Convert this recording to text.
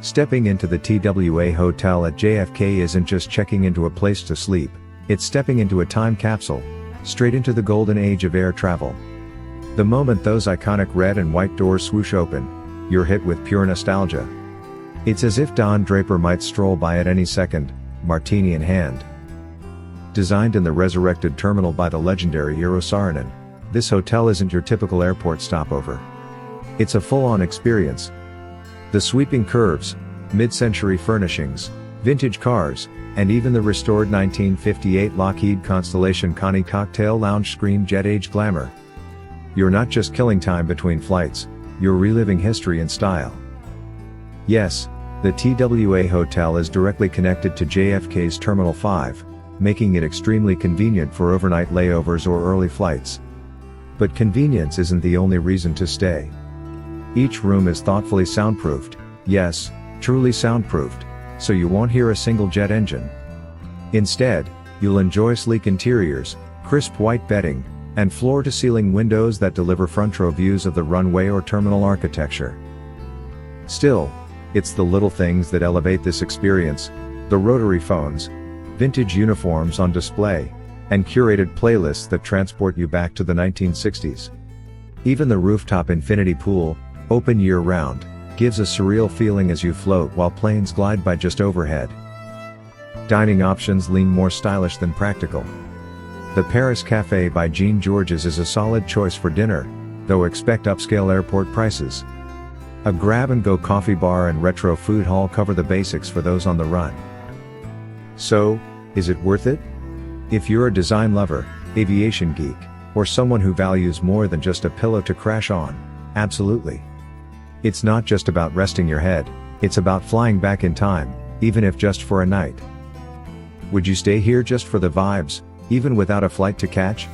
Stepping into the TWA Hotel at JFK isn't just checking into a place to sleep, it's stepping into a time capsule, straight into the golden age of air travel. The moment those iconic red and white doors swoosh open, you're hit with pure nostalgia. It's as if Don Draper might stroll by at any second, martini in hand. Designed in the resurrected terminal by the legendary Eero Saarinen, this hotel isn't your typical airport stopover. It's a full-on experience. The sweeping curves, mid-century furnishings, vintage cars, and even the restored 1958 Lockheed Constellation Connie Cocktail Lounge scream jet-age glamour. You're not just killing time between flights, you're reliving history in style. Yes, the TWA Hotel is directly connected to JFK's Terminal 5, making it extremely convenient for overnight layovers or early flights. But convenience isn't the only reason to stay. Each room is thoughtfully soundproofed, yes, truly soundproofed, so you won't hear a single jet engine. Instead, you'll enjoy sleek interiors, crisp white bedding, and floor-to-ceiling windows that deliver front-row views of the runway or terminal architecture. Still, it's the little things that elevate this experience: the rotary phones, vintage uniforms on display, and curated playlists that transport you back to the 1960s. Even the rooftop infinity pool, open year-round, gives a surreal feeling as you float while planes glide by just overhead. Dining options lean more stylish than practical. The Paris Café by Jean Georges is a solid choice for dinner, though expect upscale airport prices. A grab-and-go coffee bar and retro food hall cover the basics for those on the run. So, is it worth it? If you're a design lover, aviation geek, or someone who values more than just a pillow to crash on, absolutely. It's not just about resting your head, it's about flying back in time, even if just for a night. Would you stay here just for the vibes, even without a flight to catch?